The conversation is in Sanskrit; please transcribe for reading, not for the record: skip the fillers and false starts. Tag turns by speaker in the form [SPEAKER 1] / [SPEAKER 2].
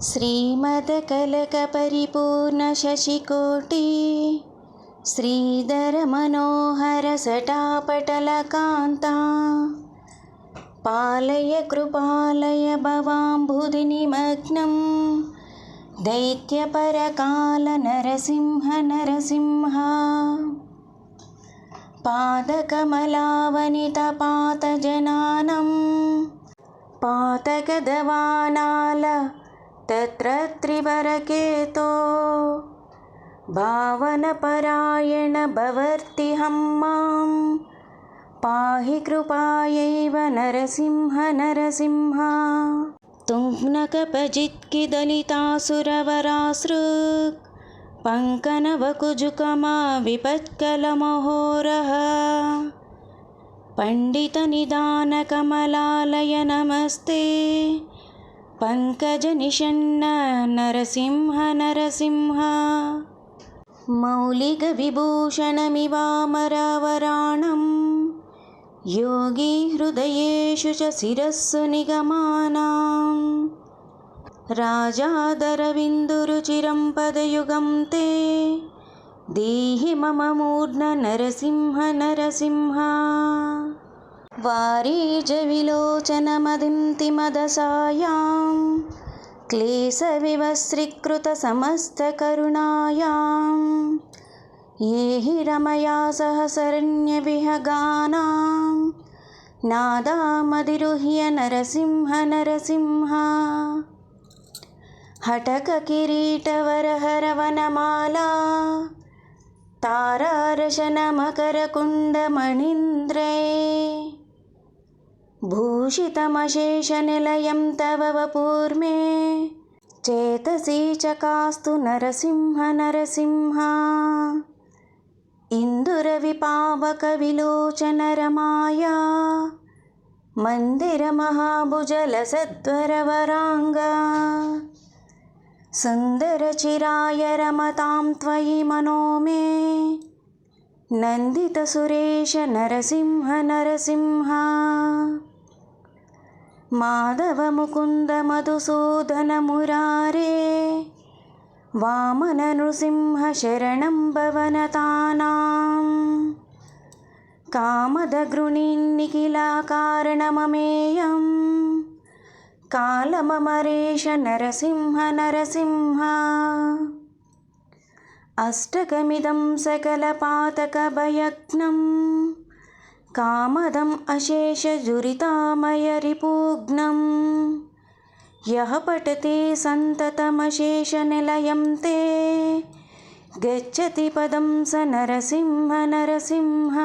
[SPEAKER 1] श्रीमदकलकपरिपूर्णशशिकोटि श्रीधरमनोहरसटापटलकान्ता पालय कृपालय भवाम्बुधिनिमग्नं दैत्यपरकालनरसिंह नरसिंह पादकमलावनितपातजनानं पातकदवानाल तत्र त्रिवरकेतो भावनपरायण भवर्तिहं मां पाहि कृपायैव नरसिंह नरसिंह तुङ्नकपजित्किदलितासुरवरासृक् पङ्कनवकुजुकमा विपत्कलमहोरः पण्डितनिदानकमलालय नमस्ते पङ्कजनिषण्ण नरसिंह नरसिंह मौलिकविभूषणमिवामरावराणं योगीहृदयेषु च शिरस्सु निगमानां राजादरविन्दुरुचिरं पदयुगं ते देहि मम मूर्ध्न नरसिंह नरसिंह वारीजविलोचनमदिन्तिमदशायां क्लेशविवस्त्रीकृतसमस्तकरुणायां ये हि रमया सह शरण्यविहगानां नादामधिरुह्य नरसिंह नरसिंह हटककिरीटवरहरवनमाला तारारशनमकरकुण्डमणीन्द्रे भूषितमशेषनिलयं तव वपुर्मे चेतसि चकास्तु नरसिंह नरसिंह इन्दुरविपावकविलोचनरमाया मन्दिरमहाभुजलसद्वरवराङ्गा सुन्दरचिराय रमतां त्वयि मनो मे नन्दितसुरेश नरसिंह नरसिंह माधव मुकुन्द मधुसूदन मुरारे वामन नृसिंह शरणं भवनतानां कामदगृणीन्निखिलकारणममेयं कालममरेश नरसिंह नरसिंह अष्टकमिदं सकलपातकभयघ्नं कामदम् अशेषजुरितामयरिपुघ्नं यः पठति सन्ततमशेषनिलयं ते गच्छति पदं स नरसिंह नरसिंह